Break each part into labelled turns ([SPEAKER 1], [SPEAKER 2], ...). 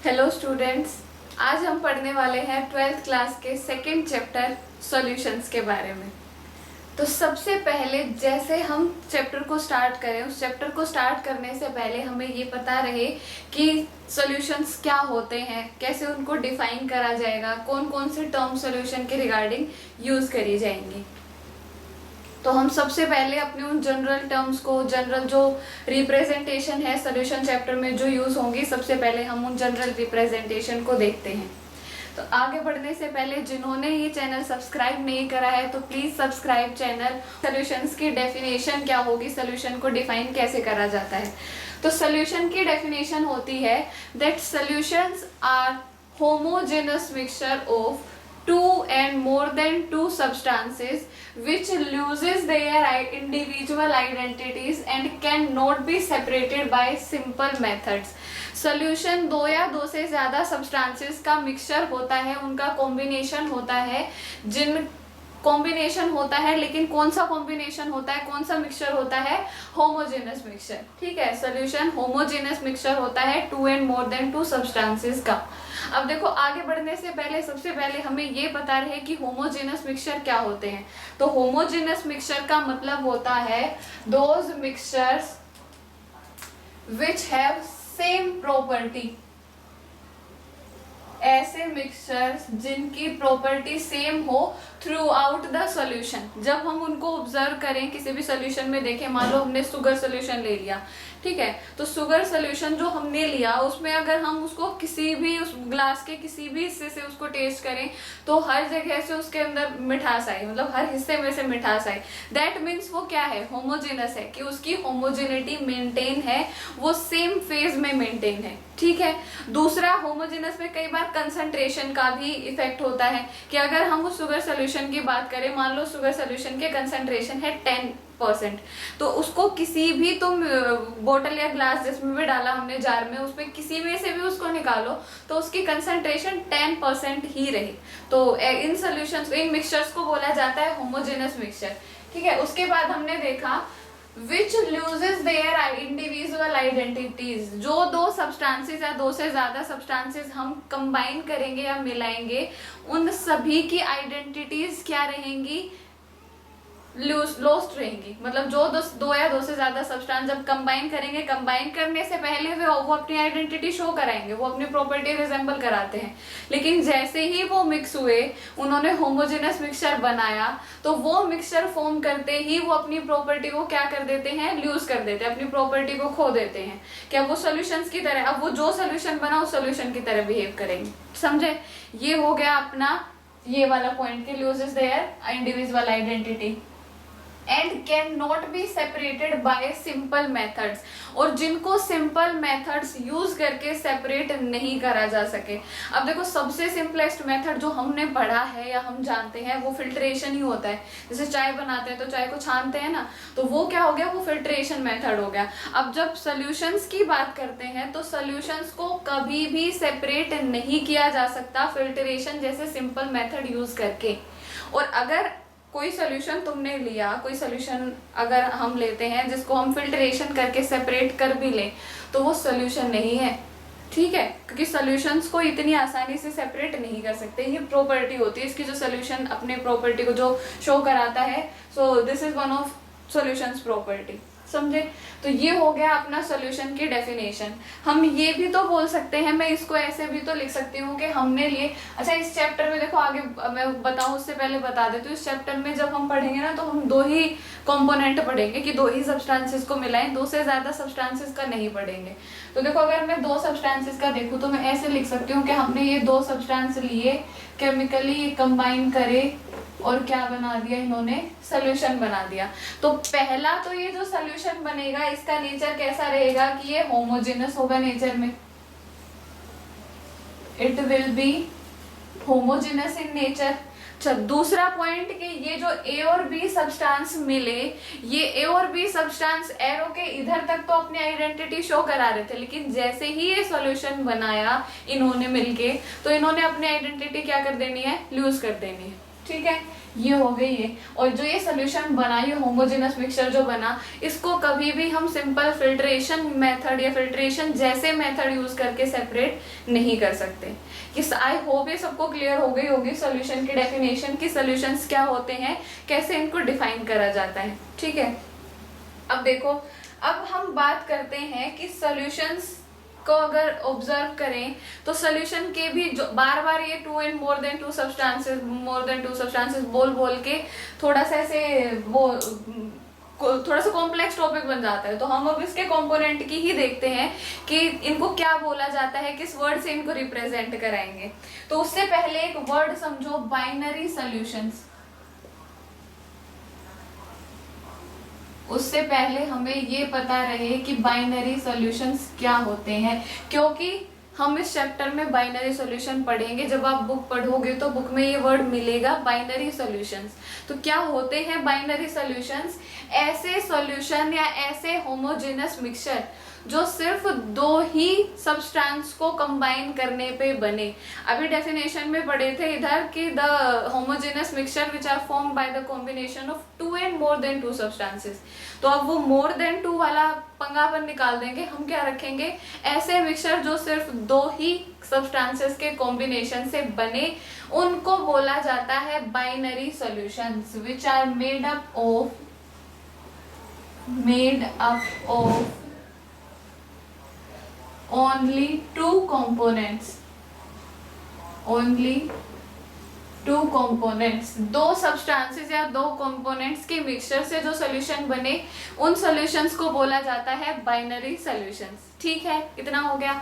[SPEAKER 1] Hello students, आज हम पढ़ने वाले हैं 12th क्लास के सेकंड चैप्टर सॉल्यूशंस के बारे में। तो सबसे पहले जैसे हम चैप्टर को स्टार्ट करें, उस चैप्टर को स्टार्ट करने से पहले हमें ये पता रहे कि सॉल्यूशंस क्या होते हैं, कैसे उनको डिफाइन करा जाएगा, कौन कौन से टर्म सॉल्यूशन के रिगार्डिंग यूज करी जाएंगी। तो हम सबसे पहले अपने उन जनरल टर्म्स को, जनरल जो रिप्रेजेंटेशन है सॉल्यूशन चैप्टर में जो यूज होंगी, सबसे पहले हम उन जनरल रिप्रेजेंटेशन को देखते हैं। तो आगे बढ़ने से पहले जिन्होंने ये चैनल सब्सक्राइब नहीं करा है तो प्लीज सब्सक्राइब चैनल। सॉल्यूशंस की डेफिनेशन क्या होगी, सॉल्यूशन को डिफाइन कैसे करा जाता है। तो सॉल्यूशन की डेफिनेशन होती है that solutions are homogeneous mixture of two and more than two substances which loses their individual identities and cannot be separated by simple methods। Solution दो या दो से ज्यादा सब्सटेंसेस का मिक्सचर होता है, उनका कॉम्बिनेशन होता है, जिन कॉम्बिनेशन होता है, लेकिन कौन सा कॉम्बिनेशन होता है, कौन सा मिक्सचर होता है, होमोजेनस मिक्सचर। ठीक है, सॉल्यूशन होमोजेनस मिक्सचर होता है two and more than two substances का। अब देखो, आगे बढ़ने से पहले सबसे पहले हमें ये पता रहे कि होमोजेनस मिक्सचर क्या होते हैं। तो होमोजेनस मिक्सचर का मतलब होता है those mixtures which have same property, ऐसे मिक्सचर्स जिनकी प्रॉपर्टी सेम हो थ्रू आउट द सॉल्यूशन। जब हम उनको ऑब्जर्व करें, किसी भी सॉल्यूशन में देखें, मान लो हमने शुगर सॉल्यूशन ले लिया, ठीक है, तो शुगर सॉल्यूशन जो हमने लिया उसमें अगर हम उसको किसी भी उस ग्लास के किसी भी हिस्से से उसको टेस्ट करें तो हर जगह से उसके अंदर मिठास आई, मतलब हर हिस्से में से मिठास आई। दैट मीन्स वो क्या है, होमोजेनस है, कि उसकी होमोजेनिटी मेंटेन है, वो सेम फेज में मेंटेन है। ठीक है, दूसरा होमोजेनस में कई बार कंसंट्रेशन का भी इफेक्ट होता है कि अगर हम उस शुगर सोल्यूशन की बात करें, मान लो शुगर सोल्यूशन के कंसंट्रेशन है 10%, तो उसको किसी भी तुम बोतल या ग्लास जिसमें भी डाला हमने जार में, उसमें किसी में से भी उसको निकालो तो उसकी कंसंट्रेशन 10% ही रहे। तो इन सॉल्यूशंस, इन मिक्सचर्स को बोला जाता है होमोजेनस मिक्सचर। ठीक है, उसके बाद हमने देखा which loses their individual identities। जो दो सब्सटेंसेस या दो से ज्यादा सब्सटेंसेस हम कंबाइन करेंगे या मिलाएंगे, उन सभी की आइडेंटिटीज क्या रहेंगी, लॉस्ट रहेंगी। मतलब जो दो या दो से ज्यादा सब्सटेंस जब कंबाइन करेंगे, कंबाइन करने से पहले वो अपनी आइडेंटिटी शो कराएंगे, वो अपनी प्रॉपर्टी रिजेंबल कराते हैं, लेकिन जैसे ही वो मिक्स हुए, उन्होंने होमोजेनस मिक्सचर बनाया, तो वो मिक्सचर फॉर्म करते ही वो अपनी प्रॉपर्टी को क्या कर देते हैं, लूज कर देते हैं, अपनी प्रॉपर्टी को खो देते हैं। क्या वो सॉल्यूशंस की तरह, अब वो जो सॉल्यूशन बना उस सॉल्यूशन की तरह बिहेव करेंगे। समझे, ये हो गया अपना ये वाला पॉइंट कि loses their individual identity and can not be separated by simple methods, और जिनको सिंपल मेथड्स यूज करके सेपरेट नहीं करा जा सके। अब देखो, सबसे सिंपलेस्ट मेथड जो हमने पढ़ा है या हम जानते हैं वो फिल्ट्रेशन ही होता है। जैसे चाय बनाते हैं तो चाय को छानते हैं ना, तो वो क्या हो गया, वो फिल्ट्रेशन मेथड हो गया। अब जब सॉल्यूशंस की बात करते हैं तो सॉल्यूशंस को कभी भी सेपरेट नहीं किया जा सकता फिल्ट्रेशन जैसे सिंपल मेथड यूज करके। और अगर कोई सॉल्यूशन तुमने लिया, कोई सॉल्यूशन अगर हम लेते हैं जिसको हम फिल्ट्रेशन करके सेपरेट कर भी लें, तो वो सॉल्यूशन नहीं है। ठीक है, क्योंकि सॉल्यूशंस को इतनी आसानी से सेपरेट नहीं कर सकते, ये प्रॉपर्टी होती है इसकी, जो सॉल्यूशन अपने प्रॉपर्टी को जो शो कराता है। So this is one of solutions property. समझे, तो ये हो गया अपना सॉल्यूशन की डेफिनेशन। हम ये भी तो बोल सकते हैं, मैं इसको ऐसे भी तो लिख सकती हूँ कि हमने लिए, अच्छा इस चैप्टर में देखो, आगे मैं बताऊँ उससे पहले बता देती हूँ, इस चैप्टर में जब हम पढ़ेंगे ना तो हम दो ही कंपोनेंट पढ़ेंगे कि दो ही सब्सटेंसेस को मिलाएं, दो से ज्यादा सब्सटेंसेस का नहीं पढ़ेंगे। तो देखो, अगर मैं दो सब्सटेंसेस का देखूँ तो मैं ऐसे लिख सकती हूँ कि हमने ये दो सब्सटेंस लिए, केमिकली कंबाइन करे और क्या बना दिया, इन्होंने सॉल्यूशन बना दिया। तो पहला तो ये जो सॉल्यूशन बनेगा इसका नेचर कैसा रहेगा कि ये होमोजेनस होगा नेचर में, it will be homogeneous in nature. अच्छा, दूसरा पॉइंट कि ये जो ए और बी सब्सटेंस मिले, ये ए और बी सब्सटेंस एरो के इधर तक तो अपनी आइडेंटिटी शो करा रहे थे, लेकिन जैसे ही ये सॉल्यूशन बनाया इन्होंने मिलके, तो इन्होंने अपनी आइडेंटिटी क्या कर देनी है, लूज कर देनी है। ठीक है, ये हो गई है। और जो ये सोल्यूशन बना, ये होमोजेनस मिक्सचर जो बना, इसको कभी भी हम सिंपल फिल्ट्रेशन मेथड या फिल्ट्रेशन जैसे मेथड यूज करके सेपरेट नहीं कर सकते। आई होप ये सबको क्लियर हो गई होगी सोल्यूशन की डेफिनेशन, की सोल्यूशंस क्या होते हैं, कैसे इनको डिफाइन करा जाता है। ठीक है, अब देखो, अब हम बात करते हैं कि सॉल्यूशंस को अगर ऑब्जर्व करें तो सॉल्यूशन के भी जो बार बार ये 2 and more than 2 सब्सटेंसेस बोल बोल के थोड़ा सा ऐसे वो थोड़ा सा कॉम्प्लेक्स टॉपिक बन जाता है। तो हम अब इसके कंपोनेंट की ही देखते हैं कि इनको क्या बोला जाता है, किस वर्ड से इनको रिप्रेजेंट कराएंगे। तो उससे पहले एक वर्ड समझो, बाइनरी सॉल्यूशंस। उससे पहले हमें ये पता रहे कि बाइनरी सॉल्यूशंस क्या होते हैं, क्योंकि हम इस चैप्टर में बाइनरी सॉल्यूशन पढ़ेंगे। जब आप बुक पढ़ोगे तो बुक में ये वर्ड मिलेगा, बाइनरी सॉल्यूशंस। तो क्या होते हैं बाइनरी सॉल्यूशंस? ऐसे सॉल्यूशन या ऐसे होमोजेनस मिक्सचर जो सिर्फ 2 ही सब्सटेंस को कंबाइन करने पे बने। अभी डेफिनेशन में पढ़े थे इधर कि the homogeneous mixture which are form by the combination of 2 and more than 2 substances. तो अब वो मोर देन 2 वाला पंगापन निकाल देंगे, हम क्या रखेंगे, ऐसे मिक्सचर जो सिर्फ 2 ही सब्सटेंसेस के कॉम्बिनेशन से बने, उनको बोला जाता है binary solutions, which are made up of only 2 components, only 2 components, 2 substances या 2 कंपोनेंट्स के मिक्सचर से जो सॉल्यूशन बने, उन सॉल्यूशंस को बोला जाता है बाइनरी सॉल्यूशंस। ठीक है, इतना हो गया।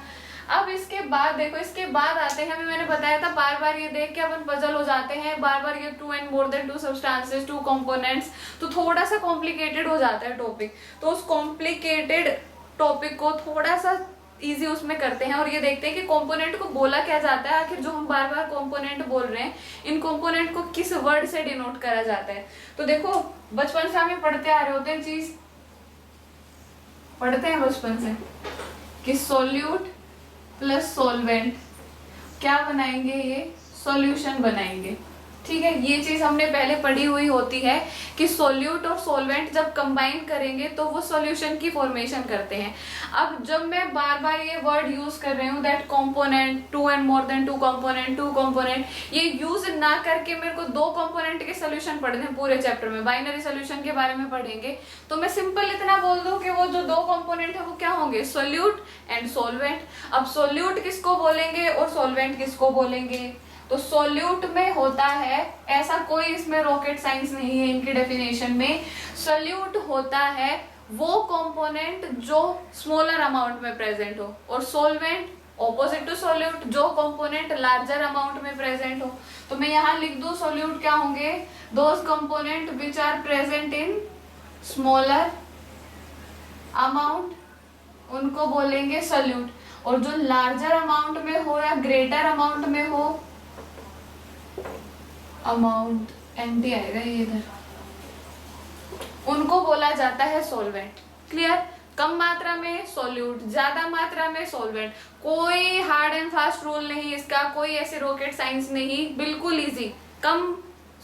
[SPEAKER 1] अब इसके बाद देखो, इसके बाद आते हैं, अभी मैंने बताया था बार बार ये देख के अपन पजल हो जाते हैं, बार बार ये 2 and more than 2 substances, 2 components, तो थोड़ा सा कॉम्प्लिकेटेड हो जाता है टॉपिक। तो उस कॉम्प्लिकेटेड टॉपिक को थोड़ा सा इजी उसमें करते हैं और ये देखते हैं कि कंपोनेंट को बोला क्या जाता है। आखिर जो हम बार बार कंपोनेंट बोल रहे हैं, इन कंपोनेंट को किस वर्ड से डिनोट करा जाता है। तो देखो, बचपन से हमें पढ़ते आ रहे होते हैं, चीज पढ़ते हैं बचपन से कि सोल्यूट प्लस सोलवेंट क्या बनाएंगे, ये सॉल्यूशन बनाएंगे। ठीक है, ये चीज हमने पहले पढ़ी हुई होती है कि सोल्यूट और सोलवेंट जब कंबाइन करेंगे तो वो सॉल्यूशन की फॉर्मेशन करते हैं। अब जब मैं बार बार ये वर्ड यूज कर रही हूँ, that component, 2 and more than 2 component, 2 component, ये यूज ना करके मेरे को 2 कंपोनेंट के सोल्यूशन पढ़ने हैं पूरे चैप्टर में। बाइनरी सोल्यूशन के बारे में पढ़ेंगे तो मैं सिंपल इतना बोल दूं कि वो जो 2 कंपोनेंट है वो क्या होंगे, सोल्यूट एंड सोलवेंट। अब सोल्यूट किसको बोलेंगे और सोलवेंट किसको बोलेंगे? तो सोल्यूट में होता है, ऐसा कोई इसमें रॉकेट साइंस नहीं है इनकी डेफिनेशन में। सोल्यूट होता है वो कंपोनेंट जो स्मॉलर अमाउंट में प्रेजेंट हो, और सोलवेंट ऑपोजिट टू सोल्यूट, जो कंपोनेंट लार्जर अमाउंट में प्रेजेंट हो। तो मैं यहाँ लिख दूं, सोल्यूट क्या होंगे, those component which are present in smaller amount, उनको बोलेंगे सोल्यूट। और जो लार्जर अमाउंट में हो या ग्रेटर अमाउंट में हो, अमाउंट एंटी आएगा ये इधर, उनको बोला जाता है सोलवेंट। क्लियर? कम मात्रा में सोल्यूट, ज्यादा मात्रा में सोलवेंट। कोई हार्ड एंड फास्ट रूल नहीं इसका, कोई ऐसे रॉकेट साइंस नहीं, बिल्कुल इजी। कम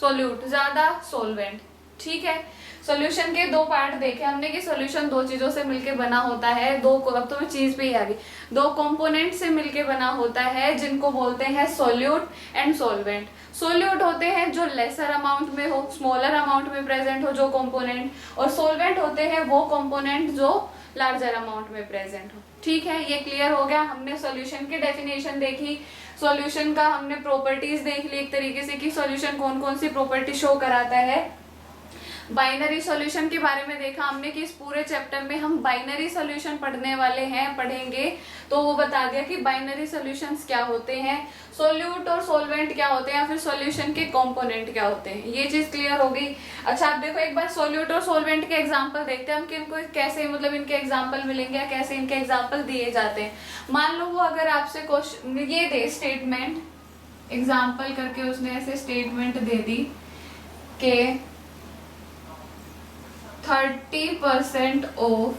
[SPEAKER 1] सोल्यूट, ज्यादा सोलवेंट। ठीक है, सॉल्यूशन के 2 पार्ट देखे हमने कि सॉल्यूशन 2 चीजों से मिलके बना होता है। अब तो मैं चीज पे ही आ गई, 2 कंपोनेंट से मिलके बना होता है, जिनको बोलते हैं सोल्यूट एंड सोलवेंट। सोल्यूट होते हैं जो लेसर अमाउंट में हो, स्मॉलर अमाउंट में प्रेजेंट हो जो कंपोनेंट, और सोलवेंट होते हैं वो कंपोनेंट जो लार्जर अमाउंट में प्रेजेंट हो। ठीक है, ये क्लियर हो गया। हमने सॉल्यूशन की डेफिनेशन देखी, सॉल्यूशन का हमने प्रॉपर्टीज देख ली एक तरीके से कि सॉल्यूशन कौन कौन सी प्रॉपर्टी शो कराता है। बाइनरी सॉल्यूशन के बारे में देखा हमने कि इस पूरे चैप्टर में हम बाइनरी सॉल्यूशन पढ़ने वाले हैं, पढ़ेंगे। तो वो बता दिया कि बाइनरी सॉल्यूशंस क्या होते हैं, सोल्यूट और सोलवेंट क्या होते हैं, या फिर सॉल्यूशन के कंपोनेंट क्या होते हैं। ये चीज क्लियर हो गई। अच्छा, आप देखो एक बार सोल्यूट और सोलवेंट के एग्जाम्पल देखते हैं हम कि इनको कैसे, मतलब इनके एग्जाम्पल मिलेंगे या कैसे इनके एग्जाम्पल दिए जाते हैं। मान लो वो अगर आपसे क्वेश्चन ये दे, स्टेटमेंट एग्जाम्पल करके उसने ऐसे स्टेटमेंट दे दी कि 30% ऑफ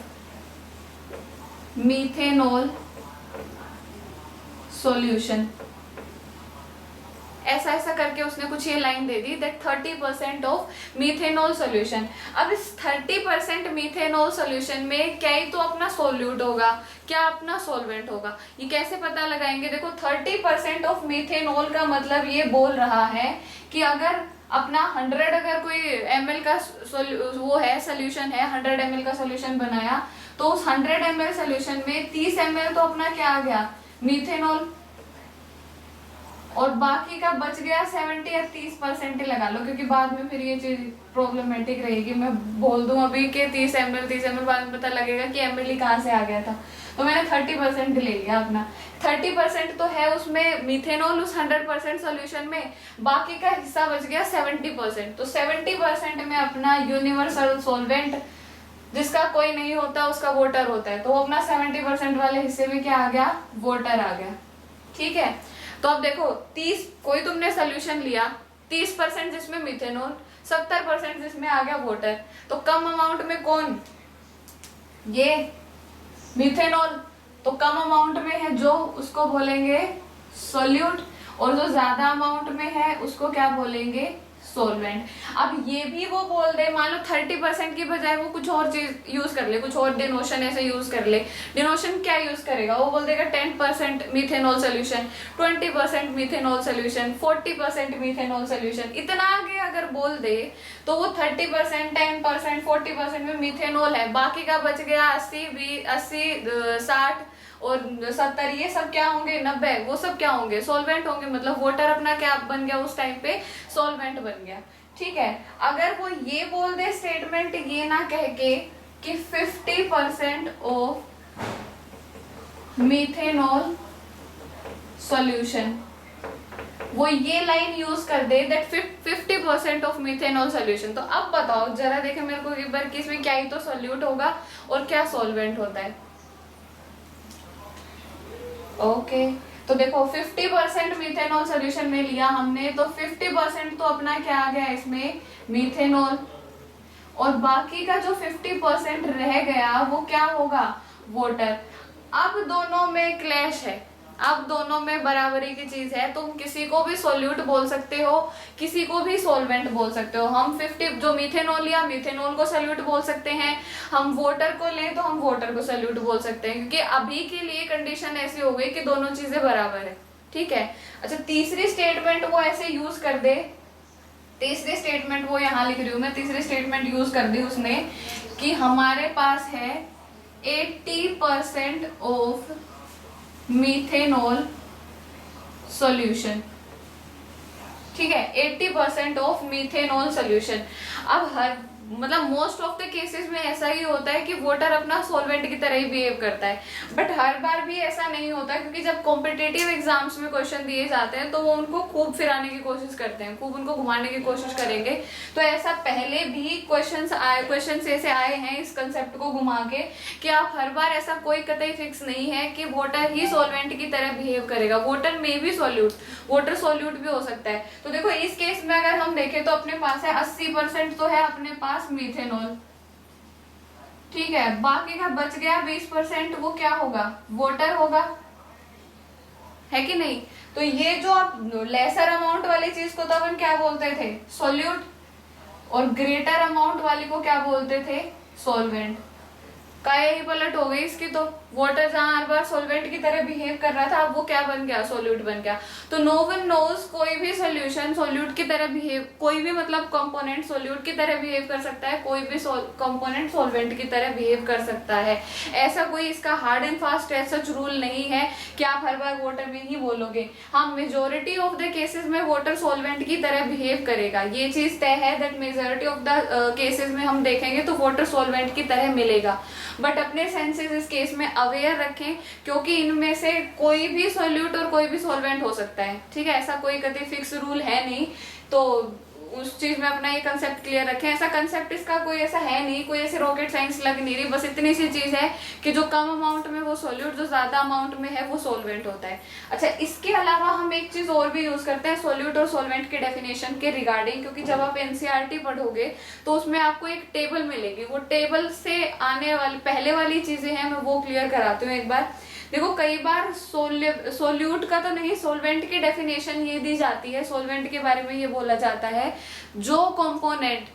[SPEAKER 1] मीथेनॉल सॉल्यूशन, ऐसा ऐसा करके उसने कुछ ये line they the that 30% of methanol solution. अब इस 30% मीथेनॉल सोल्यूशन में क्या ही तो अपना सोल्यूट होगा, क्या अपना सॉल्वेंट होगा। ये कैसे पता लगाएंगे? देखो 30% ऑफ मीथेनॉल का मतलब ये बोल रहा है कि अगर अपना 100 अगर कोई ml का वो है सोल्यूशन है, 100 ml का सोल्यूशन बनाया, तो उस 100 ml सोल्यूशन में 30 ml तो अपना क्या आ गया, मीथेनॉल, और बाकी का बच गया 70 या 30% ही लगा लो, क्योंकि बाद में फिर ये चीज प्रॉब्लमेटिक रहेगी। मैं बोल दूं अभी कि 30 ml बाद में पता लगेगा कि ml ही कहाँ से आ गया था। तो मैंने 30% ले लिया अपना। 30% तो है उसमें मीथेनॉल उस 100% सोल्यूशन में, बाकी का हिस्सा बच गया 70%। तो 70% में अपना यूनिवर्सल सॉल्वेंट जिसका कोई नहीं होता उसका वाटर होता है, तो वो अपना 70% वाले हिस्से में क्या आ गया, वाटर आ गया। ठीक है, तो अब देखो 30 कोई तुमने सोल्यूशन लिया, 30% जिसमें मीथेनॉल, 70% जिसमें आ गया वाटर, तो कम अमाउंट में कौन, ये मीथेनॉल। तो कम अमाउंट में है जो, उसको बोलेंगे सोल्यूट, और जो ज्यादा अमाउंट में है उसको क्या बोलेंगे, सोलवेंट। अब ये भी वो बोल दे, मान लो 30% की बजाय वो कुछ और चीज यूज कर ले, कुछ और डिनोशन ऐसे यूज कर ले। डिनोशन क्या यूज करेगा, वो बोल देगा 10% methanol solution, 20% methanol solution, 40% methanol solution, इतना आगे अगर बोल दे तो वो 30%, 10%, 40% में मीथेनॉल है, बाकी का बच गया 80, 60 और 70, ये सब क्या होंगे, 90, वो सब क्या होंगे, सॉल्वेंट होंगे। मतलब वाटर अपना क्या बन गया उस टाइम पे, सॉल्वेंट बन गया। ठीक है, अगर वो ये बोल दे स्टेटमेंट, ये ना कह के कि 50% ऑफ मीथेनॉल सॉल्यूशन, वो ये लाइन यूज कर दे दैट 50% ऑफ मीथेनॉल सॉल्यूशन। तो अब बताओ जरा देखे मेरे को एक बार कि इसमें क्या ही तो सॉल्यूट होगा और क्या सॉल्वेंट होता है। ओके, तो देखो 50% मीथेनॉल सोल्यूशन में लिया हमने, तो 50% तो अपना क्या आ गया इसमें, मीथेनॉल, और बाकी का जो 50% रह गया वो क्या होगा, वाटर। अब दोनों में क्लैश है, अब दोनों में बराबरी की चीज है। तुम किसी को भी सोल्यूट बोल सकते हो, किसी को भी सॉल्वेंट बोल सकते हो। हम 50 जो मीथेनॉल या मीथेनॉल को सोल्यूट बोल सकते हैं, हम वाटर को ले तो हम वाटर को सोल्यूट बोल सकते हैं, क्योंकि अभी के लिए कंडीशन ऐसी हो गई कि दोनों चीजें बराबर है। ठीक है, अच्छा तीसरी स्टेटमेंट वो ऐसे यूज कर दे, तीसरी स्टेटमेंट वो यहाँ लिख रही हूँ मैं, तीसरी स्टेटमेंट यूज कर दी उसने कि हमारे पास है 80% ऑफ मीथेनॉल सॉल्यूशन। ठीक है, 80% ऑफ मीथेनॉल सॉल्यूशन। अब हर मतलब मोस्ट ऑफ द केसेस में ऐसा ही होता है कि वाटर अपना सॉल्वेंट की तरह ही बिहेव करता है, बट हर बार भी ऐसा नहीं होता, क्योंकि जब कॉम्पिटिटिव एग्जाम्स में क्वेश्चन दिए जाते हैं तो वो उनको खूब फिराने की कोशिश करते हैं, खूब उनको घुमाने की कोशिश करेंगे। तो ऐसा पहले भी क्वेश्चन ऐसे आए हैं इस कंसेप्ट को घुमा के कि आप हर बार ऐसा कोई कतई फिक्स नहीं है कि वाटर ही सॉल्वेंट की तरह बिहेव करेगा, वाटर में भी सॉल्यूट, वाटर सॉल्यूट भी हो सकता है। तो देखो इस केस में अगर हम देखें तो अपने पास है 80% तो है अपने पास मीथेनॉल। ठीक है, बाकी का बच गया 20%, वो क्या होगा, वाटर होगा, है कि नहीं। तो ये जो आप लेसर अमाउंट वाली चीज को तो अपन क्या बोलते थे, सॉल्यूट, और ग्रेटर अमाउंट वाली को क्या बोलते थे, सॉल्वेंट। काया ही पलट हो गई इसकी, तो वाटर जहां हर बार सॉल्वेंट की तरह बिहेव कर रहा था, अब वो क्या बन गया, सॉल्यूट बन गया। तो नो वन नोज कोई भी सोल्यूशन सॉल्यूट की तरह बिहेव, कोई भी मतलब कंपोनेंट सॉल्यूट की तरह बिहेव कर सकता है, कोई भी कंपोनेंट सॉल्वेंट की तरह बिहेव कर सकता है। ऐसा कोई इसका hard and fast such rule नहीं है कि आप हर बार वाटर में ही बोलोगे। हाँ, मेजोरिटी ऑफ द केसेस में वाटर सॉल्वेंट की तरह बिहेव करेगा, ये चीज तय है that majority of the cases में हम देखेंगे तो वाटर सॉल्वेंट की तरह मिलेगा। बट अपने सेंसेस इस केस में अवेयर रखें, क्योंकि इनमें से कोई भी सॉल्यूट और कोई भी सॉल्वेंट हो सकता है। ठीक है, ऐसा कोई कभी फिक्स रूल है नहीं, तो उस चीज में अपना ये कंसेप्ट क्लियर रखें। ऐसा कंसेप्ट इसका कोई ऐसा है नहीं, कोई ऐसे रॉकेट साइंस लग नहीं रही, बस इतनी सी चीज है कि जो कम अमाउंट में वो सॉल्यूट, जो ज्यादा अमाउंट में है वो सॉल्वेंट होता है। अच्छा, इसके अलावा हम एक चीज और भी यूज करते हैं सॉल्यूट और सॉल्वेंट के डेफिनेशन के रिगार्डिंग, क्योंकि जब आप एनसीईआरटी पढ़ोगे तो उसमें आपको एक टेबल मिलेगी, वो टेबल से आने वाली पहले वाली चीजें हैं, मैं वो क्लियर कराती हूँ एक बार। देखो कई बार सोल्यूट का तो नहीं, सोलवेंट की डेफिनेशन ये दी जाती है, सोलवेंट के बारे में ये बोला जाता है जो कंपोनेंट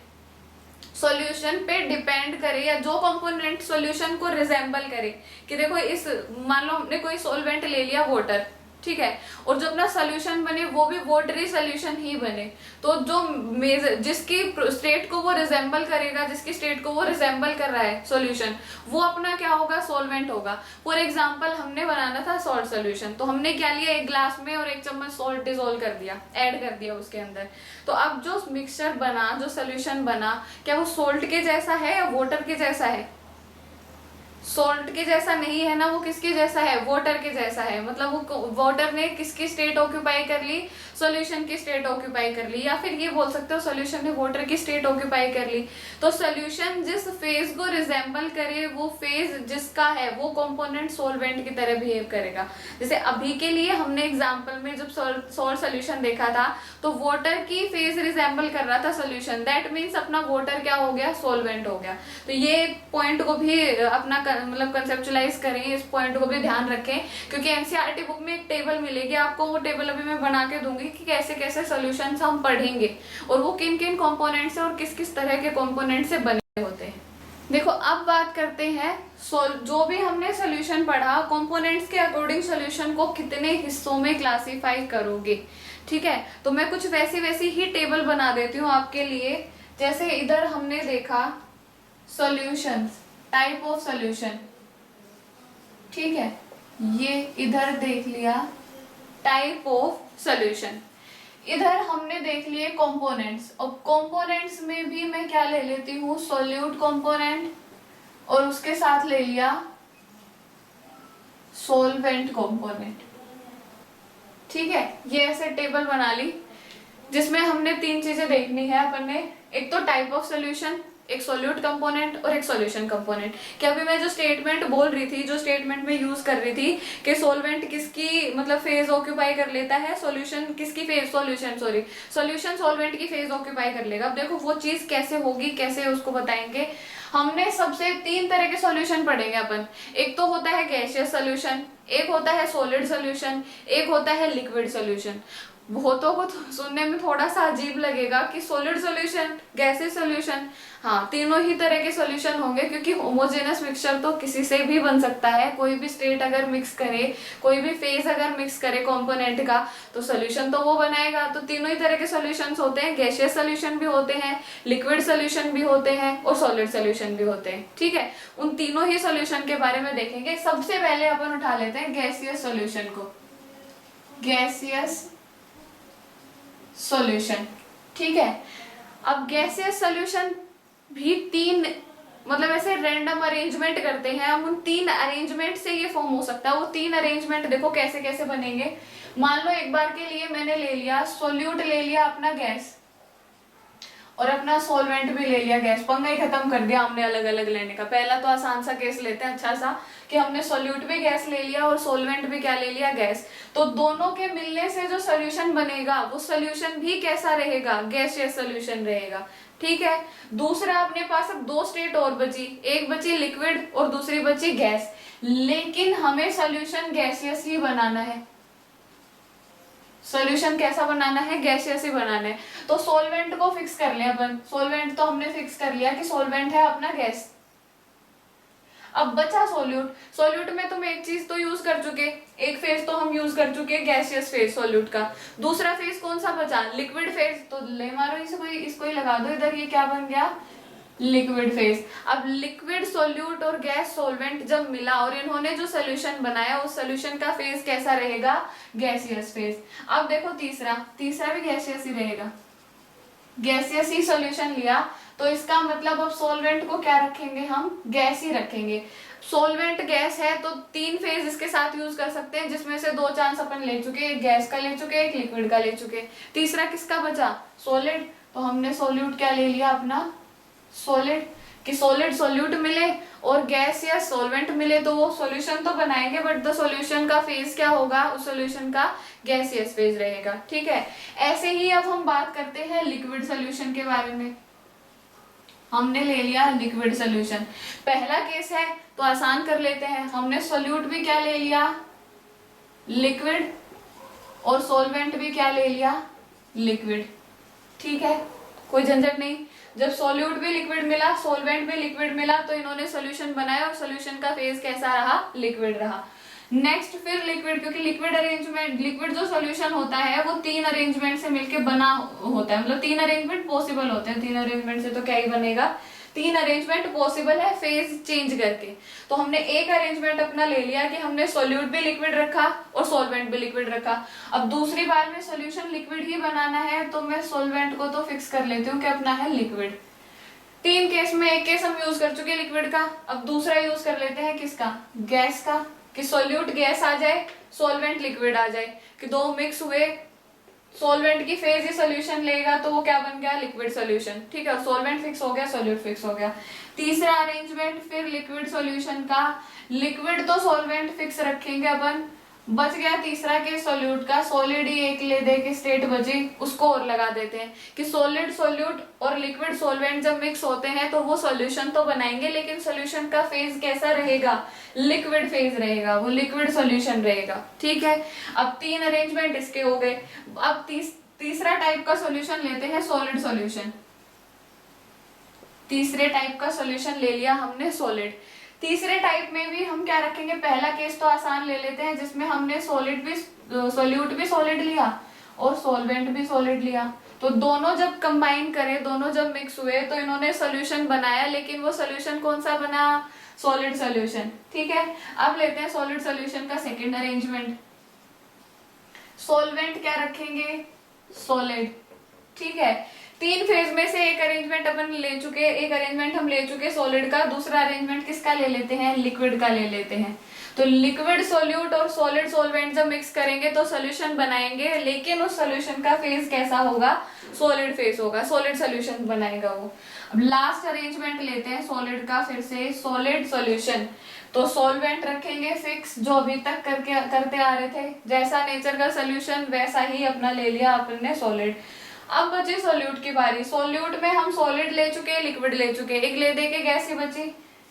[SPEAKER 1] सॉल्यूशन पे डिपेंड करे या जो कंपोनेंट सॉल्यूशन को रिजेंबल करे। कि देखो इस, मान लो हमने कोई सॉल्वेंट ले लिया वाटर, ठीक है, और जो अपना सोल्यूशन बने वो भी वाटरी सोल्यूशन ही बने, तो जो मेजर जिसकी स्टेट को वो रिजेंबल करेगा, जिसकी स्टेट को वो रिजेंबल कर रहा है सॉल्यूशन, वो अपना क्या होगा, सॉल्वेंट होगा। फॉर एग्जांपल हमने बनाना था सॉल्ट सोल्यूशन, तो हमने क्या लिया, एक ग्लास में और 1 चम्मच सॉल्ट डिसोल्व कर दिया, ऐड कर दिया उसके अंदर। तो अब जो मिक्सचर बना, जो सोल्यूशन बना, क्या वो सॉल्ट के जैसा है या वाटर के जैसा है? सॉल्ट के जैसा नहीं है ना, वो किसके जैसा है, वाटर के जैसा है। मतलब वो वाटर ने किसकी स्टेट ऑक्यूपाई कर ली, सॉल्यूशन की स्टेट ऑक्यूपाई कर ली, या फिर ये बोल सकते हो सॉल्यूशन ने वाटर की स्टेट ऑक्यूपाई कर ली। तो सॉल्यूशन जिस फेज को रिजेंबल करे, वो फेज जिसका है वो कंपोनेंट सॉल्वेंट की तरह बिहेव करेगा। जैसे अभी के लिए हमने एग्जांपल में जब सॉल्ट सॉल्यूशन देखा था, तो वाटर की फेज रिजेंबल कर रहा था सॉल्यूशन, दैट मीन्स अपना वाटर क्या हो गया, सॉल्वेंट हो गया। तो ये पॉइंट को भी अपना मतलब कंसेप्चुलाइज करें, इस पॉइंट को भी ध्यान रखें, क्योंकि एनसीईआरटी बुक में एक टेबल मिलेगी आपको, वो टेबल अभी मैं बना के दूंगी कि कैसे कैसे सॉल्यूशंस हम पढ़ेंगे और वो किन किन कंपोनेंट से और किस किस तरह के कंपोनेंट से बने होते हैं। देखो अब बात करते हैं जो भी हमने सॉल्यूशन पढ़ा, कंपोनेंट्स के अकॉर्डिंग सॉल्यूशन को कितने हिस्सों में क्लासिफाई करोगे, ठीक है। तो मैं कुछ वैसी ही टेबल बना देती हूँ आपके लिए। जैसे इधर हमने देखा सॉल्यूशंस, टाइप ऑफ सॉल्यूशन, ठीक है, ये इधर देख लिया टाइप ऑफ सॉल्यूशन। इधर हमने देख लिए कंपोनेंट्स, और कंपोनेंट्स में भी मैं क्या ले लेती हूँ, सॉल्यूट कंपोनेंट, और उसके साथ ले लिया सॉल्वेंट कंपोनेंट, ठीक है। ये ऐसे टेबल बना ली जिसमें हमने 3 चीजें देखनी है अपन ने, एक तो टाइप ऑफ सॉल्यूशन, एक सॉल्यूट कंपोनेंट और एक सॉल्यूशन कंपोनेंट। कि अभी मैं जो स्टेटमेंट बोल रही थी, जो स्टेटमेंट में यूज कर रही थी कि सॉल्वेंट किसकी मतलब फेज ऑक्यूपाई कर लेता है, सॉल्यूशन किसकी फेज, सॉल्यूशन सॉल्वेंट की फेज ऑक्यूपाई कर लेगा। अब देखो वो चीज कैसे होगी, कैसे उसको बताएंगे। हमने सबसे 3 तरह के सॉल्यूशन पढ़ेंगे अपन। एक तो होता है गैसियस सॉल्यूशन, एक होता है सॉलिड सॉल्यूशन, एक होता है लिक्विड सॉल्यूशन। बहुतों को सुनने में थोड़ा सा अजीब लगेगा कि सॉलिड सॉल्यूशन, गैसियस सॉल्यूशन, हाँ तीनों ही तरह के सॉल्यूशन होंगे, क्योंकि होमोजेनस मिक्सचर तो किसी से भी बन सकता है। कोई भी स्टेट अगर मिक्स करे, कोई भी फेज अगर मिक्स करे कंपोनेंट का, तो सॉल्यूशन तो वो बनाएगा। तो तीनों ही तरह के सॉल्यूशंस होते हैं, गैसियस सॉल्यूशन भी होते हैं, लिक्विड सॉल्यूशन भी होते हैं और सॉलिड सॉल्यूशन भी होते हैं, ठीक है। उन तीनों ही सॉल्यूशन के बारे में देखेंगे। सबसे पहले अपन उठा लेते हैं गैसियस सॉल्यूशन को, गैसियस सॉल्यूशन, ठीक है। अब गैसियस सॉल्यूशन भी 3 मतलब ऐसे रैंडम अरेंजमेंट करते हैं हम, उन 3 अरेंजमेंट से ये फॉर्म हो सकता है। वो 3 अरेंजमेंट देखो कैसे कैसे बनेंगे। मान लो एक बार के लिए मैंने ले लिया सोल्यूट, ले लिया अपना गैस, और अपना सॉल्वेंट भी ले लिया गैस। पंगा ही खत्म कर दिया हमने अलग अलग लेने का। पहला तो आसान सा केस लेते हैं, अच्छा सा, कि हमने सॉल्यूट भी गैस ले लिया और सॉल्वेंट भी क्या ले लिया, गैस। तो दोनों के मिलने से जो सोल्यूशन बनेगा, वो सोल्यूशन भी कैसा रहेगा, गैसियस सोल्यूशन रहेगा, ठीक है। दूसरा अपने पास अब 2 स्टेट और बची, एक बची लिक्विड और दूसरी बची गैस, लेकिन हमें सोल्यूशन गैसियस ही बनाना है। सॉल्यूशन कैसा बनाना है, गैसियस ही बनाना है। तो सॉल्वेंट को फिक्स कर लिया अपन, सॉल्वेंट तो हमने फिक्स कर लिया कि सॉल्वेंट है अपना गैस। अब बचा सॉल्यूट। सॉल्यूट में तुम एक चीज तो यूज कर चुके, एक फेज तो हम यूज कर चुके गैसियस फेज सॉल्यूट का। दूसरा फेज कौन सा बचा, लिक्विड फेज। तो ले मारो इसको ही लगा दो इधर, ये क्या बन गया, लिक्विड फेज। अब लिक्विड सॉल्यूट और गैस सॉल्वेंट जब मिला और इन्होंने जो सोल्यूशन बनाया, उस सोल्यूशन का फेज कैसा रहेगा, गैसियस फेज। अब देखो तीसरा भी गैसियस ही रहेगा, गैसियस ही सॉल्यूशन लिया, तो इसका मतलब अब सॉल्वेंट को क्या रखेंगे, हम गैस ही रखेंगे। सॉल्वेंट गैस है तो 3 फेज इसके साथ यूज कर सकते हैं, जिसमें से 2 चांस अपन ले चुके, एक गैस का ले चुके, एक लिक्विड का ले चुके। तीसरा किसका बचा, सॉलिड। तो हमने सॉल्यूट क्या ले लिया अपना, सॉलिड। कि सॉलिड सॉल्यूट मिले और गैस या सॉल्वेंट मिले तो वो सॉल्यूशन तो बनाएंगे, बट द सॉल्यूशन का फेज क्या होगा, उस सॉल्यूशन का गैसियस फेज रहेगा, ठीक है। ऐसे ही अब हम बात करते हैं लिक्विड सॉल्यूशन के बारे में। हमने ले लिया लिक्विड सोल्यूशन। पहला केस है तो आसान कर लेते हैं, हमने सोल्यूट भी क्या ले लिया, लिक्विड, और सॉल्वेंट भी क्या ले लिया, लिक्विड। ठीक है, कोई झंझट नहीं। जब सॉल्यूट भी लिक्विड मिला, सॉल्वेंट भी लिक्विड मिला, तो इन्होंने सोल्यूशन बनाया और सोल्यूशन का फेज कैसा रहा, लिक्विड रहा। नेक्स्ट फिर लिक्विड, क्योंकि लिक्विड अरेंजमेंट, लिक्विड जो सॉल्यूशन होता है वो 3 अरेंजमेंट से मिलके बना होता है, मतलब 3 अरेंजमेंट पॉसिबल होते हैं। 3 अरेंजमेंट से तो क्या ही बनेगा, 3 अरेंजमेंट पॉसिबल है फेज चेंज करके। तो हमने एक अरेंजमेंट अपना ले लिया कि हमने सॉल्यूट भी लिक्विड रखा और सॉल्वेंट भी लिक्विड रखा। अब दूसरी बार में सॉल्यूशन लिक्विड ही बनाना है, तो मैं सॉल्वेंट को तो फिक्स कर लेती हूँ कि अपना है लिक्विड। 3 केस में एक केस हम यूज कर चुके लिक्विड का, अब दूसरा यूज कर लेते हैं किसका, गैस का, कि सॉल्यूट गैस आ जाए, सॉल्वेंट लिक्विड आ जाए, कि दो मिक्स हुए, सॉल्वेंट की फेज ही सोल्यूशन लेगा तो वो क्या बन गया, लिक्विड सोल्यूशन। ठीक है, सॉल्वेंट फिक्स हो गया, सॉल्यूट फिक्स हो गया। तीसरा अरेंजमेंट फिर लिक्विड सोल्यूशन का, लिक्विड तो सॉल्वेंट फिक्स रखेंगे अपन, बच गया तीसरा के सॉल्यूट का, सॉलिड ही एक ले दे के स्टेट बची, उसको और लगा देते हैं कि सॉलिड सॉल्यूट और लिक्विड सॉल्वेंट जब मिक्स होते हैं तो वो सॉल्यूशन तो बनाएंगे, लेकिन सॉल्यूशन का फेज कैसा रहेगा, लिक्विड फेज रहेगा, वो लिक्विड सॉल्यूशन रहेगा। ठीक है, अब 3 अरेंजमेंट इसके हो गए। अब तीसरा टाइप का सॉल्यूशन लेते हैं, सॉलिड सॉल्यूशन। तीसरे टाइप का सॉल्यूशन ले लिया हमने, सॉलिड। तीसरे टाइप में भी हम क्या रखेंगे, पहला केस तो आसान ले लेते हैं जिसमें हमने सॉल्यूट भी सॉलिड लिया और सॉल्वेंट भी सॉलिड लिया। तो दोनों जब कंबाइन करें, दोनों जब मिक्स हुए तो इन्होंने सॉल्यूशन बनाया, लेकिन वो सॉल्यूशन कौन सा बना, सॉलिड सॉल्यूशन। ठीक है, अब लेते हैं सॉलिड सॉल्यूशन का सेकेंड अरेंजमेंट। सॉल्वेंट क्या रखेंगे, सॉलिड। ठीक है, 3 फेज में से एक अरेंजमेंट अपन ले चुके, एक अरेंजमेंट हम ले चुके सॉलिड का, दूसरा अरेंजमेंट किसका ले लेते हैं, लिक्विड का ले लेते हैं। तो लिक्विड सोल्यूट और सॉलिड सॉल्वेंट जब मिक्स करेंगे तो सोल्यूशन बनाएंगे, लेकिन उस सोल्यूशन का फेज कैसा होगा, सॉलिड फेज होगा, सॉलिड सोल्यूशन बनाएगा वो। अब लास्ट अरेंजमेंट लेते हैं सॉलिड का, फिर से सॉलिड सॉल्यूशन। तो सॉल्वेंट रखेंगे फिक्स, जो अभी तक करते आ रहे थे, जैसा नेचर का सोल्यूशन वैसा ही अपना ले लिया अपन सॉलिड। अब बची सॉल्यूट की बारी। सॉल्यूट में हम सॉलिड ले चुके, लिक्विड ले चुके, एक ले दे के गैस ही बची,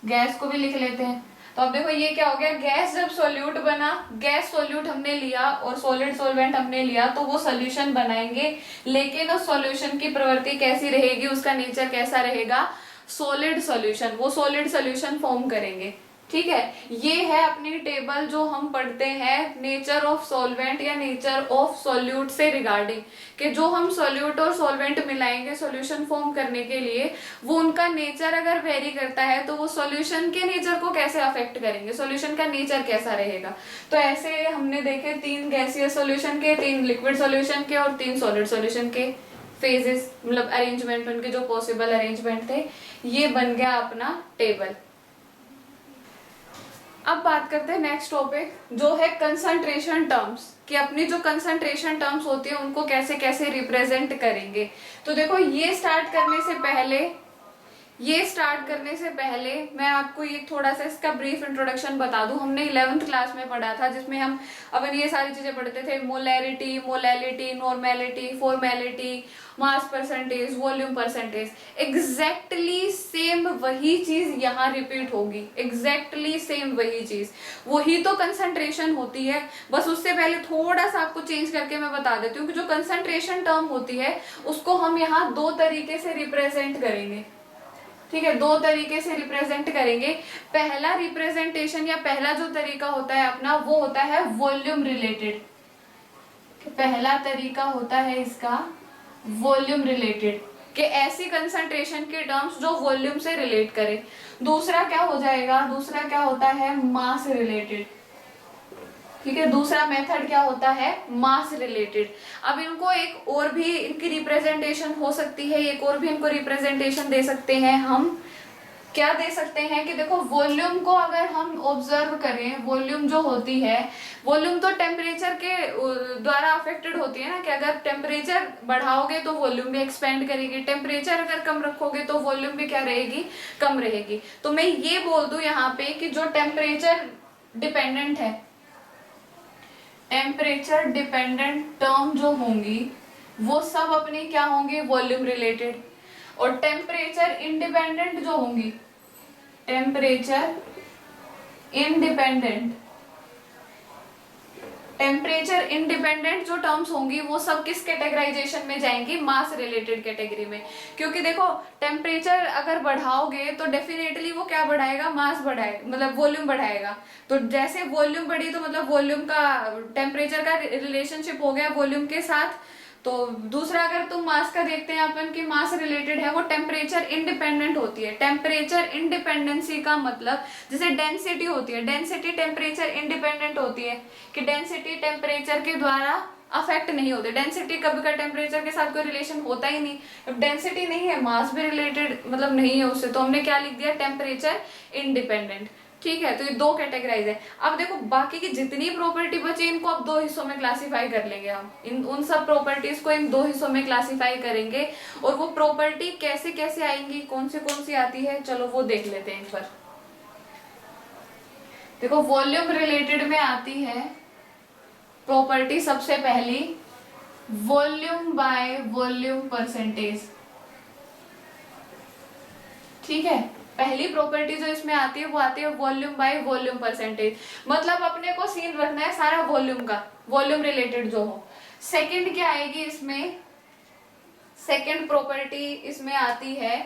[SPEAKER 1] गैस को भी लिख लेते हैं। तो अब देखो ये क्या हो गया, गैस जब सॉल्यूट बना, गैस सॉल्यूट हमने लिया और सॉलिड सॉल्वेंट हमने लिया, तो वो सॉल्यूशन बनाएंगे, लेकिन उस सॉल्यूशन की प्रवृत्ति कैसी रहेगी, उसका नेचर कैसा रहेगा, सॉलिड सॉल्यूशन, वो सॉलिड सॉल्यूशन फॉर्म करेंगे। ठीक है, ये है अपनी टेबल जो हम पढ़ते हैं नेचर ऑफ सॉल्वेंट या नेचर ऑफ सॉल्यूट से रिगार्डिंग, कि जो हम सॉल्यूट और सॉल्वेंट मिलाएंगे सॉल्यूशन फॉर्म करने के लिए, वो उनका नेचर अगर वेरी करता है तो वो सॉल्यूशन के नेचर को कैसे अफेक्ट करेंगे, सॉल्यूशन का नेचर कैसा रहेगा। तो ऐसे हमने देखे 3 गैसीय सॉल्यूशन के, 3 लिक्विड सॉल्यूशन के और 3 सॉलिड सॉल्यूशन के फेजेस, मतलब अरेंजमेंट उनके जो पॉसिबल अरेंजमेंट थे, ये बन गया अपना टेबल। अब बात करते हैं नेक्स्ट टॉपिक, जो है कंसंट्रेशन टर्म्स, कि अपनी जो कंसंट्रेशन टर्म्स होती है उनको कैसे कैसे रिप्रेजेंट करेंगे। तो देखो ये स्टार्ट करने से पहले मैं आपको ये थोड़ा सा इसका ब्रीफ इंट्रोडक्शन बता दूं। हमने 11th क्लास में पढ़ा था, जिसमें हम अपन ये सारी चीजें पढ़ते थे, molarity, molality, normality, formality, mass percentage, volume percentage. Exactly same वही चीज यहाँ रिपीट होगी, एग्जैक्टली सेम वही चीज, वही तो कंसंट्रेशन होती है। बस उससे पहले थोड़ा सा आपको चेंज करके मैं बता देती हूँ कि जो कंसंट्रेशन टर्म होती है उसको हम यहाँ 2 तरीके से रिप्रेजेंट करेंगे। ठीक है, 2 तरीके से रिप्रेजेंट करेंगे। पहला रिप्रेजेंटेशन या पहला जो तरीका होता है अपना, वो होता है वॉल्यूम रिलेटेड। पहला तरीका होता है इसका वॉल्यूम रिलेटेड, कि ऐसी कंसंट्रेशन के टर्म्स जो वॉल्यूम से रिलेट करे। दूसरा क्या हो जाएगा, दूसरा क्या होता है, मास रिलेटेड। ठीक है, दूसरा मेथड क्या होता है, मास रिलेटेड। अब इनको एक और भी इनकी रिप्रेजेंटेशन हो सकती है, एक और भी इनको रिप्रेजेंटेशन दे सकते हैं हम। क्या दे सकते हैं कि देखो वॉल्यूम को अगर हम ऑब्जर्व करें, वॉल्यूम जो होती है, वॉल्यूम तो टेम्परेचर के द्वारा अफेक्टेड होती है ना, कि अगर टेम्परेचर बढ़ाओगे तो वॉल्यूम भी एक्सपेंड करेगी, टेम्परेचर अगर कम रखोगे तो वॉल्यूम भी क्या रहेगी, कम रहेगी। तो मैं ये बोल दूं यहाँ पे कि जो टेम्परेचर डिपेंडेंट है, टेम्परेचर डिपेंडेंट टर्म जो होंगी वो सब अपनी क्या होंगी, वॉल्यूम रिलेटेड। और टेम्परेचर इंडिपेंडेंट जो होंगी, टेम्परेचर इंडिपेंडेंट, टेम्परेचर इंडिपेंडेंट जो टर्म्स होंगी वो सब किस कैटेगराइजेशन में जाएंगी, मास रिलेटेड कैटेगरी में। क्योंकि देखो टेम्परेचर अगर बढ़ाओगे तो डेफिनेटली वो क्या बढ़ाएगा, मास बढ़ाएगा, मतलब वॉल्यूम बढ़ाएगा। तो जैसे वॉल्यूम बढ़ी तो मतलब वॉल्यूम का टेम्परेचर का रिलेशनशिप हो गया वॉल्यूम के साथ। तो दूसरा अगर तुम मास का देखते हैं अपन की मास रिलेटेड है, वो टेम्परेचर इंडिपेंडेंट होती है। टेम्परेचर इंडिपेंडेंसी का मतलब जैसे डेंसिटी होती है, डेंसिटी टेम्परेचर इंडिपेंडेंट होती है कि डेंसिटी टेम्परेचर के द्वारा अफेक्ट नहीं होते। डेंसिटी कभी का टेम्परेचर के साथ कोई रिलेशन होता ही नहीं। अब डेंसिटी नहीं है, मास भी रिलेटेड मतलब नहीं है उससे, तो हमने क्या लिख दिया, टेम्परेचर इंडिपेंडेंट। ठीक है, तो ये दो कैटेगराइज है। अब देखो बाकी की जितनी प्रॉपर्टी बची इनको अब दो हिस्सों में क्लासिफाई कर लेंगे हम, इन उन सब प्रॉपर्टीज को इन दो हिस्सों में क्लासिफाई करेंगे। और वो प्रॉपर्टी कैसे कैसे आएंगी, कौन सी आती है, चलो वो देख लेते हैं एक बार। देखो वॉल्यूम रिलेटेड में आती है प्रॉपर्टी सबसे पहली, वॉल्यूम बाय वॉल्यूम परसेंटेज। ठीक है, पहली प्रॉपर्टी जो इसमें आती है वो आती है वॉल्यूम बाय वॉल्यूम परसेंटेज। मतलब अपने को सीन रखना है सारा वॉल्यूम का, वॉल्यूम रिलेटेड जो हो। सेकंड क्या आएगी इसमें, सेकंड प्रॉपर्टी इसमें आती है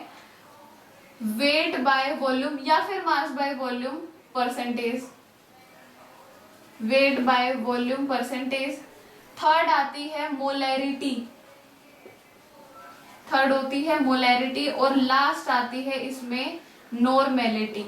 [SPEAKER 1] वेट बाय वॉल्यूम या फिर mass by volume percentage, weight by volume percentage. Third आती है मोलैरिटी, थर्ड होती है मोलैरिटी। और लास्ट आती है इसमें नॉर्मेलिटी।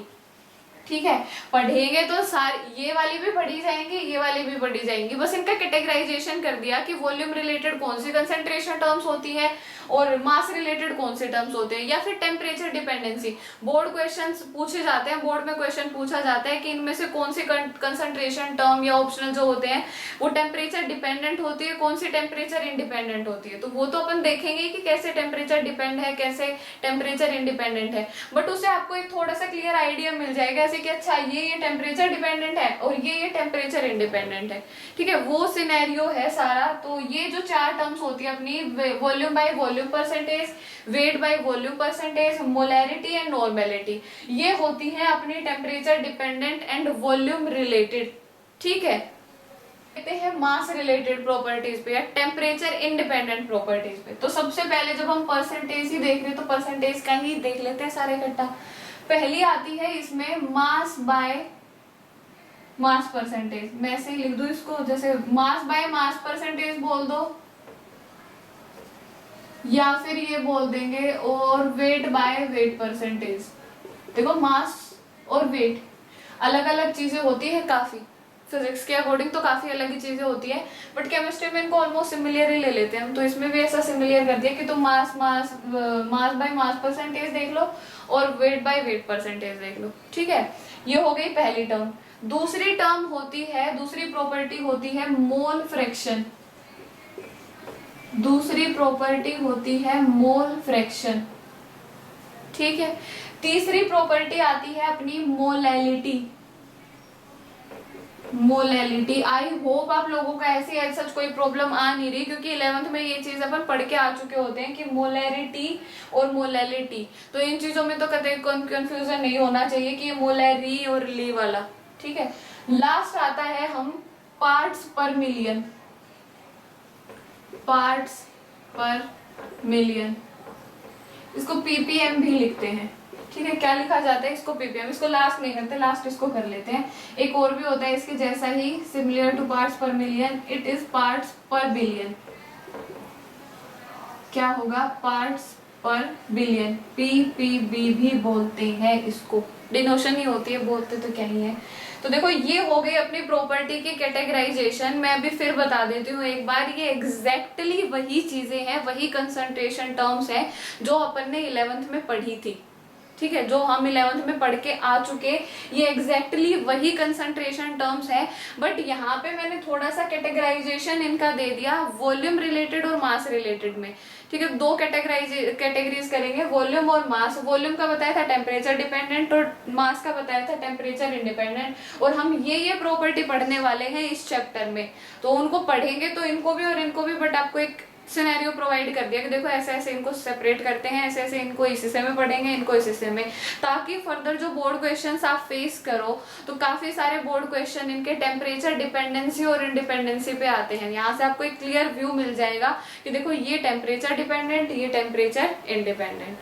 [SPEAKER 1] ठीक है, पढ़ेंगे तो सारी ये वाली भी पढ़ी जाएंगी, ये वाली भी पढ़ी जाएंगी। बस इनका कैटेगराइजेशन कर दिया कि वॉल्यूम रिलेटेड कौन सी कंसंट्रेशन टर्म्स होती है और मास रिलेटेड कौन से टर्म्स होते हैं, या फिर टेम्परेचर डिपेंडेंसी। बोर्ड क्वेश्चंस पूछे जाते हैं, बोर्ड में क्वेश्चन पूछा जाता है कि इनमें से कौन सी कंसंट्रेशन टर्म या ऑप्शनल जो होते हैं वो टेम्परेचर डिपेंडेंट होती है, कौन सी टेम्परेचर इंडिपेंडेंट होती है। तो वो तो अपन देखेंगे कि कैसे टेम्परेचर डिपेंड है, कैसे टेम्परेचर इंडिपेंडेंट है। बट उससे आपको एक थोड़ा सा क्लियर आइडिया मिल जाएगा ऐसे कि अच्छा ये टेम्परेचर डिपेंडेंट है और ये टेम्परेचर इंडिपेंडेंट है। ठीक है, वो सिनेरियो है सारा। तो ये जो चार टर्म्स होती है अपनी, volume by volume percentage, weight by volume percentage, molarity and normality, ये होती है अपनी temperature dependent and volume related. ठीक है, कहते हैं मास रिलेटेड प्रॉपर्टीज पे या टेम्परेचर इंडिपेंडेंट प्रॉपर्टीज पे। तो सबसे पहले जब हम परसेंटेज ही देख रहे तो परसेंटेज का ही देख लेते हैं सारे इकट्ठा। पहली आती है इसमें मास बाय मास परसेंटेज। मैं ऐसे ही लिख दूं इसको, जैसे मास बाय मास परसेंटेज बोल दो, या फिर ये बोल देंगे और वेट बाय वेट परसेंटेज। देखो मास और वेट अलग अलग चीजें होती है काफी, फिजिक्स के अकॉर्डिंग तो काफी अलग ही चीजें होती है, बट केमिस्ट्री में इनको ऑलमोस्ट सिमिलर ही ले लेते हैं हम। तो इसमें भी ऐसा सिमिलर कर दिया कि तुम मास बाय मास परसेंटेज देख लो और वेट बाय वेट परसेंटेज देख लो। ठीक है, ये हो गई पहली टर्म। दूसरी टर्म होती है, दूसरी प्रॉपर्टी होती है मोल फ्रैक्शन। दूसरी प्रॉपर्टी होती है मोल फ्रैक्शन। ठीक है, तीसरी प्रॉपर्टी आती है अपनी मोलैलिटी। मोलैलिटी, आई होप आप लोगों का ऐसे एज सच कोई प्रॉब्लम आ नहीं रही, क्योंकि 11th में ये चीज अपन पढ़ के आ चुके होते हैं कि मोलैरिटी और मोलैलिटी। तो इन चीजों में तो कभी कंफ्यूजन नहीं होना चाहिए कि ये मोलैरी और ली वाला। ठीक है, लास्ट आता है हम पार्ट्स पर मिलियन, पार्ट्स पर मिलियन, इसको पीपीएम भी लिखते हैं। ठीक है, क्या लिखा जाता है इसको, पीपीएम। इसको लास्ट नहीं करते, लास्ट इसको कर लेते हैं। एक और भी होता है इसके जैसा ही, सिमिलर टू पार्ट्स पर मिलियन, इट इज पार्ट्स पर बिलियन। क्या होगा, पार्ट्स पर बिलियन, पीपीबी भी बोलते हैं इसको, डिनोशन ही होती है, बोलते तो क्या ही है। तो देखो ये हो गई अपनी प्रॉपर्टी की कैटेगराइजेशन। मैं अभी फिर बता देती हूँ एक बार, ये एग्जैक्टली वही चीजें हैं, वही कंसंट्रेशन टर्म्स हैं जो अपन ने 11th में पढ़ी थी। ठीक है, जो हम 11th में पढ़ के आ चुके, ये एग्जैक्टली वही कंसंट्रेशन टर्म्स है। बट यहाँ पे मैंने थोड़ा सा कैटेगराइजेशन इनका दे दिया वॉल्यूम रिलेटेड और मास रिलेटेड में। ठीक है, दो कैटेगरीज करेंगे, वॉल्यूम और मास। वॉल्यूम का बताया था टेम्परेचर डिपेंडेंट और मास का बताया था टेम्परेचर इंडिपेंडेंट। और हम ये प्रॉपर्टी पढ़ने वाले हैं इस चैप्टर में, तो उनको पढ़ेंगे तो इनको भी और इनको भी, बट आपको एक सिनेरियो प्रोवाइड कर दिया कि देखो ऐसे ऐसे इनको सेपरेट करते हैं, ऐसे ऐसे इनको इस हिस्से में पढ़ेंगे, इनको इस हिस्से में, ताकि फर्दर जो बोर्ड क्वेश्चंस आप फेस करो तो काफी सारे बोर्ड क्वेश्चन इनके टेम्परेचर डिपेंडेंसी और इंडिपेंडेंसी पे आते हैं। यहाँ से आपको एक क्लियर व्यू मिल जाएगा कि देखो ये टेम्परेचर डिपेंडेंट, ये टेम्परेचर इंडिपेंडेंट।